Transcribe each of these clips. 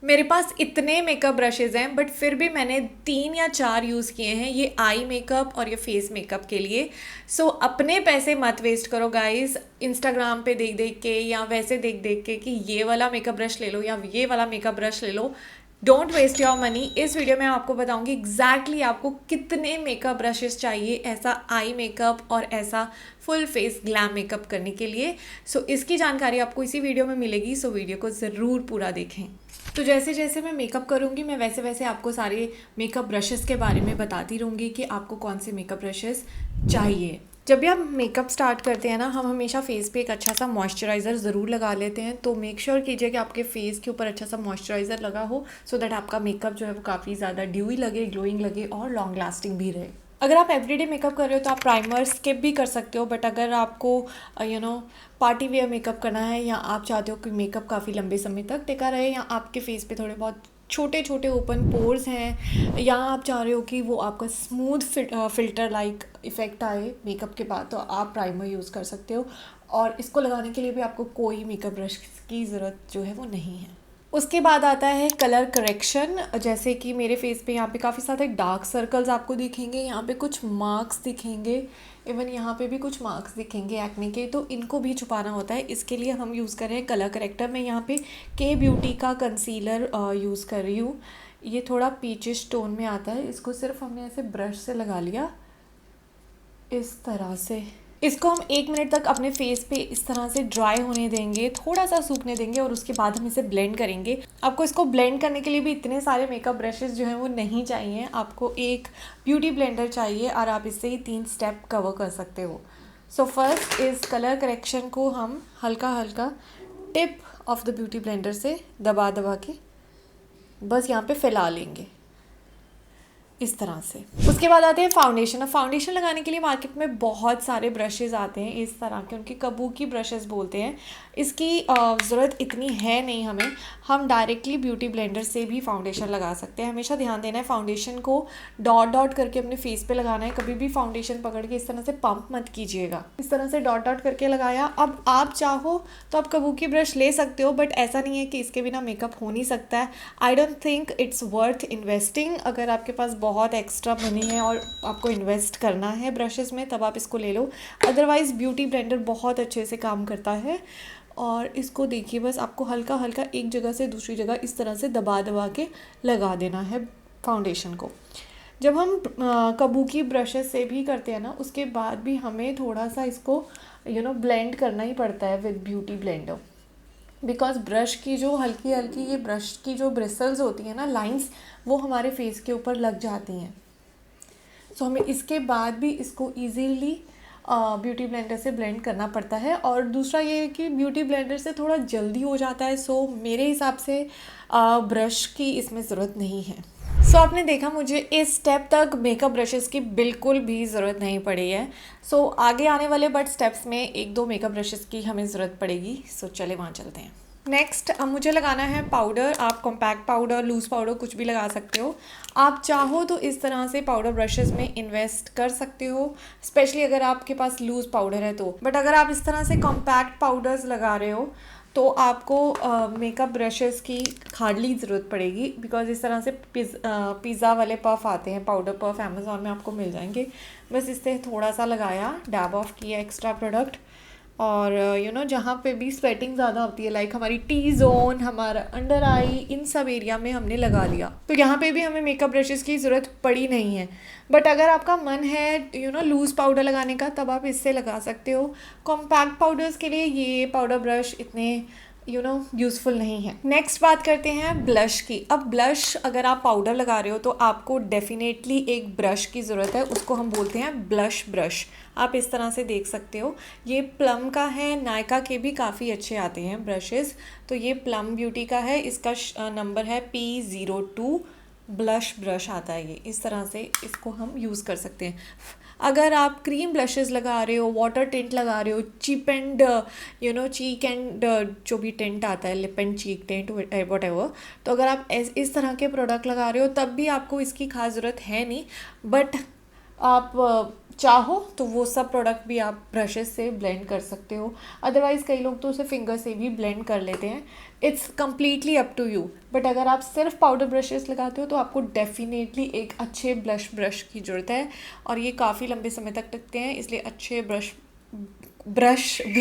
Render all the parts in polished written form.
मेरे पास इतने makeup brushes हैं बट फिर भी मैंने 3 या 4 यूज़ किए हैं, ये आई मेकअप और ये फेस मेकअप के लिए। सो अपने पैसे मत वेस्ट करो गाइस इंस्टाग्राम पे देख देख के या वैसे देख देख के कि ये वाला मेकअप ब्रश ले लो या ये वाला मेकअप ब्रश ले लो। Don't waste your money. इस वीडियो में आपको बताऊंगी एग्जैक्टली आपको कितने मेकअप ब्रशेस चाहिए ऐसा आई मेकअप और ऐसा फुल फेस ग्लैम मेकअप करने के लिए। सो इसकी जानकारी आपको इसी वीडियो में मिलेगी, सो वीडियो को ज़रूर पूरा देखें। तो जैसे जैसे मैं मेकअप करूँगी मैं वैसे वैसे आपको सारे मेकअप ब्रशेस के बारे में बताती रहूँगी कि आपको कौन से मेकअप ब्रशेस चाहिए। जब भी हम मेकअप स्टार्ट करते हैं ना, हम हमेशा फेस पे एक अच्छा सा मॉइस्चराइज़र ज़रूर लगा लेते हैं। तो मेक श्योर कीजिए कि आपके फेस के ऊपर अच्छा सा मॉइस्चराइज़र लगा हो, सो दैट आपका मेकअप जो है वो काफ़ी ज़्यादा ड्यूई लगे, ग्लोइंग लगे और लॉन्ग लास्टिंग भी रहे। अगर आप एवरीडे मेकअप कर रहे हो तो आप प्राइमर स्किप भी कर सकते हो, बट अगर आपको पार्टी वेयर मेकअप करना है या आप चाहते हो कि मेकअप काफ़ी लंबे समय तक टिका रहे या आपके फेस पे थोड़े बहुत छोटे छोटे ओपन पोर्स हैं या आप चाह रहे हो कि वो आपका स्मूथ फिल्टर लाइक इफ़ेक्ट आए मेकअप के बाद, तो आप प्राइमर यूज़ कर सकते हो। और इसको लगाने के लिए भी आपको कोई मेकअप ब्रश की ज़रूरत जो है वो नहीं है। उसके बाद आता है कलर करेक्शन। जैसे कि मेरे फेस पे यहाँ पे काफ़ी सारे डार्क सर्कल्स आपको दिखेंगे, यहाँ पे कुछ मार्क्स दिखेंगे, इवन यहाँ पे भी कुछ मार्क्स दिखेंगे एक्ने के, तो इनको भी छुपाना होता है। इसके लिए हम यूज़ कर रहे हैं कलर करेक्टर। मैं यहाँ पे के ब्यूटी का कंसीलर यूज़ कर रही हूँ। ये थोड़ा पीचिश टोन में आता है। इसको सिर्फ हमने ऐसे ब्रश से लगा लिया इस तरह से। इसको हम 1 मिनट तक अपने फेस पे इस तरह से ड्राई होने देंगे, थोड़ा सा सूखने देंगे और उसके बाद हम इसे ब्लेंड करेंगे। आपको इसको ब्लेंड करने के लिए भी इतने सारे मेकअप ब्रशेस जो हैं वो नहीं चाहिए, आपको एक ब्यूटी ब्लेंडर चाहिए और आप इससे ही 3 स्टेप कवर कर सकते हो। सो फर्स्ट इस कलर करेक्शन को हम हल्का हल्का tip of the beauty blender से दबा दबा के बस यहाँ पे फैला लेंगे इस तरह से। उसके बाद आते हैं फाउंडेशन। अब फाउंडेशन लगाने के लिए मार्केट में बहुत सारे ब्रशेज़ आते हैं इस तरह के, उनकी कबूकी ब्रशेज़ बोलते हैं। इसकी ज़रूरत इतनी है नहीं हमें, हम डायरेक्टली ब्यूटी ब्लेंडर से भी फाउंडेशन लगा सकते हैं। हमेशा ध्यान देना है फाउंडेशन को डॉट डॉट करके अपने फेस पे लगाना है, कभी भी फाउंडेशन पकड़ के इस तरह से पंप मत कीजिएगा। इस तरह से डॉट डॉट करके लगाया। अब आप चाहो तो आप कबूकी ब्रश ले सकते हो, बट ऐसा नहीं है कि इसके बिना मेकअप हो नहीं सकता है। I don't think it's worth investing. अगर आपके पास बहुत एक्स्ट्रा मनी है और आपको इन्वेस्ट करना है ब्रशेज़ में तब आप इसको ले लो, अदरवाइज़ ब्यूटी ब्लेंडर बहुत अच्छे से काम करता है। और इसको देखिए बस आपको हल्का हल्का एक जगह से दूसरी जगह इस तरह से दबा दबा के लगा देना है फाउंडेशन को। जब हम कबूकी ब्रशेस से भी करते हैं ना, उसके बाद भी हमें थोड़ा सा इसको ब्लेंड करना ही पड़ता है with beauty blender, because brush की जो हल्की हल्की ये ब्रश की जो ब्रिसल्स होती हैं ना, लाइंस, वो हमारे फेस के ऊपर लग जाती हैं। सो हमें इसके बाद भी इसको इजीली ब्यूटी ब्लेंडर से ब्लेंड करना पड़ता है। और दूसरा ये है कि ब्यूटी ब्लेंडर से थोड़ा जल्दी हो जाता है, सो मेरे हिसाब से ब्रश की इसमें ज़रूरत नहीं है। सो आपने देखा मुझे इस स्टेप तक मेकअप ब्रशेस की बिल्कुल भी ज़रूरत नहीं पड़ी है। सो आगे आने वाले बट स्टेप्स में 1-2 मेकअप ब्रशेस की हमें ज़रूरत पड़ेगी। सो चले वहाँ चलते हैं। नेक्स्ट अब मुझे लगाना है पाउडर। आप कॉम्पैक्ट पाउडर, लूज़ पाउडर कुछ भी लगा सकते हो। आप चाहो तो इस तरह से पाउडर ब्रशेस में इन्वेस्ट कर सकते हो, स्पेशली अगर आपके पास लूज़ पाउडर है तो। बट अगर आप इस तरह से कॉम्पैक्ट पाउडर्स लगा रहे हो तो आपको मेकअप ब्रशेस की हार्डली ज़रूरत पड़ेगी, बिकॉज इस तरह से पिज़्ज़ा वाले पफ आते हैं, पाउडर पफ अमेज़ॉन में आपको मिल जाएंगे। बस इससे थोड़ा सा लगाया, डैब ऑफ किया एक्स्ट्रा प्रोडक्ट, और जहाँ पे भी स्वेटिंग ज़्यादा होती है, लाइक हमारी टी जोन, हमारा अंडर आई, इन सब एरिया में हमने लगा लिया। तो यहाँ पे भी हमें मेकअप ब्रशेस की ज़रूरत पड़ी नहीं है। बट अगर आपका मन है लूज़ पाउडर लगाने का, तब आप इससे लगा सकते हो। कॉम्पैक्ट पाउडर्स के लिए ये पाउडर ब्रश इतने यूज़फुल नहीं है। नेक्स्ट बात करते हैं ब्लश की। अब ब्लश अगर आप पाउडर लगा रहे हो तो आपको डेफिनेटली एक ब्रश की ज़रूरत है, उसको हम बोलते हैं ब्लश ब्रश। आप इस तरह से देख सकते हो, ये प्लम का है, नायका के भी काफ़ी अच्छे आते हैं ब्रशेस। तो ये प्लम ब्यूटी का है, इसका नंबर है P02 ब्लश ब्रश आता है ये। इस तरह से इसको हम यूज़ कर सकते हैं। अगर आप क्रीम ब्लशेस लगा रहे हो, वाटर टिंट लगा रहे हो, चिप एंड चीक एंड जो भी टिंट आता है, lip and cheek tint what ever, तो अगर आप इस तरह के प्रोडक्ट लगा रहे हो तब भी आपको इसकी खास ज़रूरत है नहीं। बट आप चाहो तो वो सब प्रोडक्ट भी आप ब्रशेस से ब्लेंड कर सकते हो, अदरवाइज़ कई लोग तो उसे फिंगर से भी ब्लेंड कर लेते हैं। It's completely up to you. But अगर आप सिर्फ पाउडर ब्रशेस लगाते हो तो आपको डेफिनेटली एक अच्छे ब्रश की ज़रूरत है, और ये काफ़ी लंबे समय तक टिकते हैं, इसलिए अच्छे ब्रश में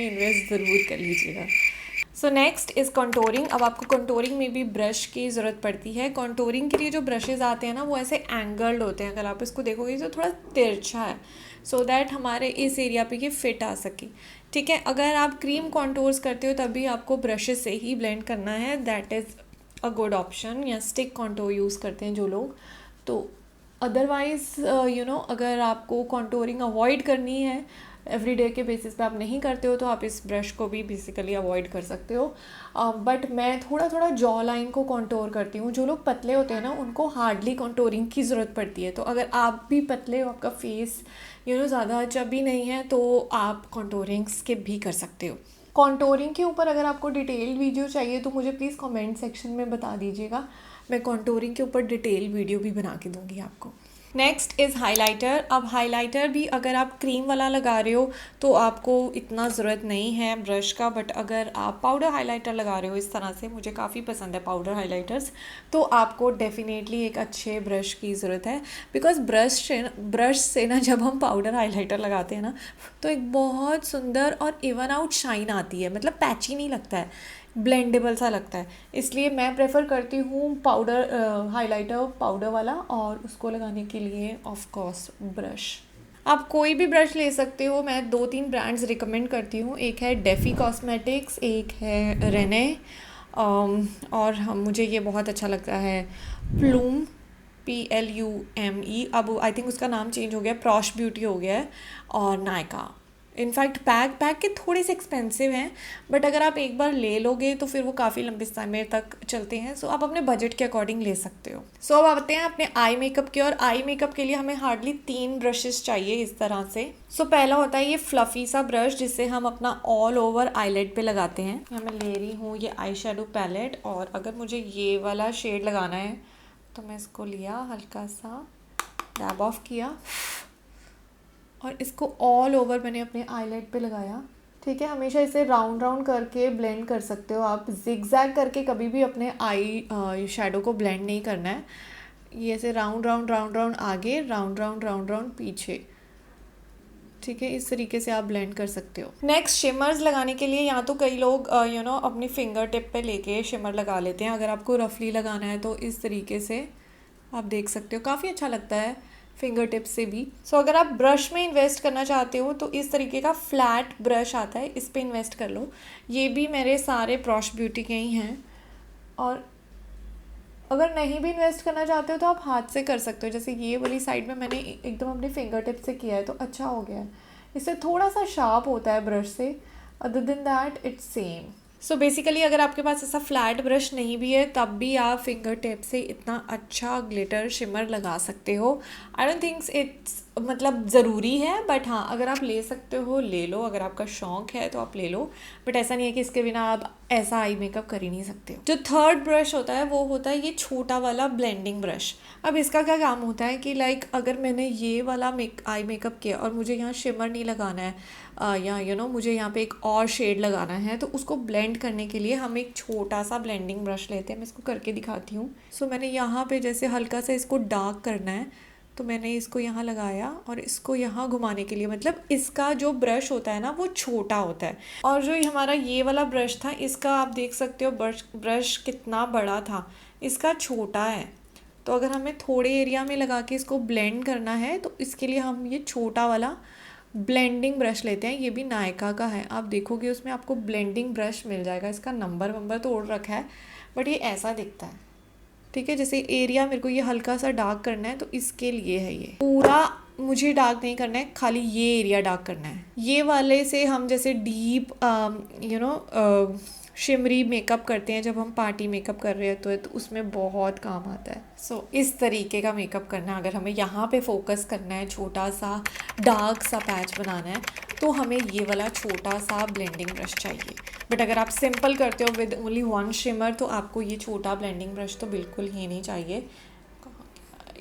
इन्वेस्ट ज़रूर कर लीजिएगा। So next is contouring. अब आपको कॉन्टोरिंग में भी ब्रश की ज़रूरत पड़ती है। कॉन्टोरिंग के लिए जो ब्रशेज़ आते हैं ना वो ऐसे एंगल्ड होते हैं, अगर आप इसको देखोगे तो थोड़ा तिरछा है, सो दैट हमारे इस एरिया पे ये फिट आ सके। ठीक है, अगर आप क्रीम कॉन्टोर्स करते हो तभी आपको ब्रशेस से ही ब्लेंड करना है, that is a good option. या स्टिक कॉन्टोर यूज़ करते हैं जो लोग, तो अदरवाइज़ अगर आपको कॉन्टोरिंग अवॉइड करनी है, एवरीडे के बेसिस पे आप नहीं करते हो, तो आप इस ब्रश को भी बेसिकली अवॉइड कर सकते हो। बट मैं थोड़ा थोड़ा जॉ लाइन को कॉन्टोर करती हूँ। जो लोग पतले होते हैं ना उनको हार्डली कॉन्टोरिंग की ज़रूरत पड़ती है, तो अगर आप भी पतले हो, आपका फेस ज़्यादा चबी नहीं है, तो आप कॉन्टोरिंग स्किप भी कर सकते हो। कॉन्टोरिंग के ऊपर अगर आपको डिटेल्ड वीडियो चाहिए तो मुझे प्लीज़ कमेंट सेक्शन में बता दीजिएगा, मैं कॉन्टोरिंग के ऊपर डिटेल वीडियो भी बना के दूँगी आपको। Next is highlighter. अब हाइलाइटर भी अगर आप क्रीम वाला लगा रहे हो तो आपको इतना ज़रूरत नहीं है ब्रश का, बट अगर आप पाउडर हाइलाइटर लगा रहे हो इस तरह से, मुझे काफ़ी पसंद है पाउडर हाइलाइटर्स, तो आपको डेफिनेटली एक अच्छे ब्रश की ज़रूरत है। बिकॉज ब्रश से ना जब हम पाउडर हाइलाइटर लगाते हैं ना तो एक बहुत सुंदर और इवन आउट शाइन आती है, मतलब पैची नहीं लगता है, ब्लेंडेबल सा लगता है। इसलिए मैं प्रेफर करती हूँ पाउडर हाइलाइटर पाउडर वाला, और उसको लगाने के लिए ऑफ कोर्स ब्रश। आप कोई भी ब्रश ले सकते हो, मैं 2-3 ब्रांड्स रिकमेंड करती हूँ। एक है डेफ़ी कॉस्मेटिक्स, एक है रेने, और मुझे ये बहुत अच्छा लगता है प्लूम, PLUME। अब आई थिंक उसका नाम चेंज हो गया, प्रॉश ब्यूटी हो गया है, और नायका। इनफैक्ट पैक के थोड़े से एक्सपेंसिव हैं, बट अगर आप एक बार ले लोगे तो फिर वो काफ़ी लंबे समय तक चलते हैं, सो आप अपने बजट के अकॉर्डिंग ले सकते हो। सो अब आते हैं अपने आई मेकअप के, और आई मेकअप के लिए हमें हार्डली 3 ब्रशेस चाहिए इस तरह से। सो पहला होता है ये फ्लफ़ी सा ब्रश, जिससे हम अपना ऑल ओवर आईलेट पे लगाते हैं। यहाँ मैं ले रही हूँ ये आई शेडो पैलेट, और अगर मुझे ये वाला शेड लगाना है तो मैं इसको लिया, हल्का सा डैब ऑफ किया, और इसको ऑल ओवर मैंने अपने आईलेट पे लगाया। ठीक है, हमेशा इसे राउंड राउंड करके ब्लेंड कर सकते हो आप, जिगजैग करके कभी भी अपने आई शेडो को ब्लेंड नहीं करना है। ये ऐसे राउंड राउंड आगे, राउंड राउंड पीछे। ठीक है, इस तरीके से आप ब्लेंड कर सकते हो। नेक्स्ट शिमर्स लगाने के लिए, यहाँ तो कई लोग अपनी फिंगर टिप पे लेके शिमर लगा लेते हैं। अगर आपको रफली लगाना है तो इस तरीके से आप देख सकते हो, काफ़ी अच्छा लगता है फिंगर टिप से भी। सो अगर आप ब्रश में इन्वेस्ट करना चाहते हो तो इस तरीके का फ्लैट ब्रश आता है, इस पे इन्वेस्ट कर लो। ये भी मेरे सारे प्रॉश ब्यूटी के ही हैं, और अगर नहीं भी इन्वेस्ट करना चाहते हो तो आप हाथ से कर सकते हो। जैसे ये वाली साइड में मैंने एकदम अपने फिंगर टिप से किया है तो अच्छा हो गया है। इससे थोड़ा सा शार्प होता है ब्रश से, other than that it's same. So basically अगर आपके पास ऐसा फ्लैट ब्रश नहीं भी है तब भी आप फिंगर टिप से इतना अच्छा ग्लिटर शिमर लगा सकते हो। आई डोंट थिंक्स इट्स मतलब ज़रूरी है, बट हाँ अगर आप ले सकते हो ले लो, अगर आपका शौक़ है तो आप ले लो, बट ऐसा नहीं है कि इसके बिना आप ऐसा आई मेकअप कर ही नहीं सकते हो। जो थर्ड ब्रश होता है वो होता है ये छोटा वाला ब्लेंडिंग ब्रश। अब इसका क्या काम होता है कि लाइक अगर मैंने ये वाला आई मेकअप किया और मुझे यहाँ शिमर नहीं लगाना है, या मुझे यहाँ पे एक और शेड लगाना है, तो उसको ब्लेंड करने के लिए हम एक छोटा सा ब्लेंडिंग ब्रश लेते हैं। मैं इसको करके दिखाती हूँ। सो मैंने यहाँ पे जैसे हल्का सा इसको डार्क करना है, तो मैंने इसको यहाँ लगाया और इसको यहाँ घुमाने के लिए, मतलब इसका जो ब्रश होता है ना वो छोटा होता है, और जो हमारा ये वाला ब्रश था इसका आप देख सकते हो ब्रश कितना बड़ा था, इसका छोटा है। तो अगर हमें थोड़े एरिया में लगा के इसको ब्लेंड करना है तो इसके लिए हम ये छोटा वाला ब्लेंडिंग ब्रश लेते हैं। ये भी नायका का है, आप देखोगे उसमें आपको ब्लेंडिंग ब्रश मिल जाएगा। इसका नंबर तो ओढ़ रखा है, बट ये ऐसा दिखता है। ठीक है, जैसे एरिया मेरे को ये हल्का सा डार्क करना है तो इसके लिए है, ये पूरा मुझे डार्क नहीं करना है, खाली ये एरिया डार्क करना है। ये वाले से हम जैसे डीप शिमरी मेकअप करते हैं जब हम पार्टी मेकअप कर रहे होते हैं तो उसमें बहुत काम आता है। सो इस तरीके का मेकअप करना है। अगर हमें यहाँ पे फोकस करना है, छोटा सा डार्क सा पैच बनाना है, तो हमें ये वाला छोटा सा ब्लेंडिंग ब्रश चाहिए। बट अगर आप सिंपल करते हो विद ओनली वन शिमर तो आपको ये छोटा ब्लेंडिंग ब्रश तो बिल्कुल ही नहीं चाहिए।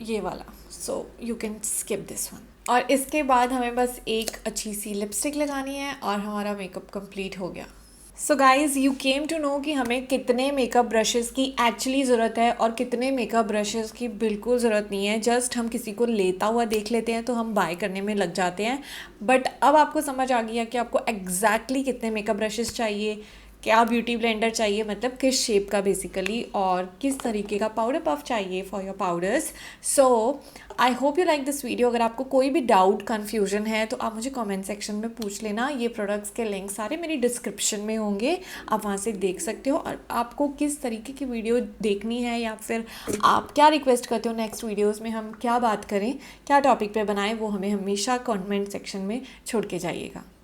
ये वाला, so you can skip this one. और इसके बाद हमें बस एक अच्छी सी लिपस्टिक लगानी है और हमारा मेकअप कंप्लीट हो गया। So guys, you came to know कि हमें कितने मेकअप ब्रशेज़ की एक्चुअली ज़रूरत है और कितने मेकअप ब्रशेज़ की बिल्कुल ज़रूरत नहीं है। जस्ट हम किसी को लेता हुआ देख लेते हैं तो हम बाय करने में लग जाते हैं। बट अब आपको समझ आ गया कि आपको एग्जैक्टली कितने मेकअप ब्रशेज़ चाहिए, क्या ब्यूटी ब्लेंडर चाहिए, मतलब किस शेप का बेसिकली, और किस तरीके का पाउडर पफ चाहिए for your powders. So I hope you like this video. अगर आपको कोई भी डाउट कन्फ्यूजन है तो आप मुझे कमेंट सेक्शन में पूछ लेना। ये प्रोडक्ट्स के लिंक सारे मेरी डिस्क्रिप्शन में होंगे, आप वहाँ से देख सकते हो। और आपको किस तरीके की वीडियो देखनी है या फिर आप क्या रिक्वेस्ट करते हो नेक्स्ट वीडियोज़ में हम क्या बात करें, क्या टॉपिक पे बनाएं, वो हमें हमेशा कमेंट सेक्शन में छोड़ के जाइएगा।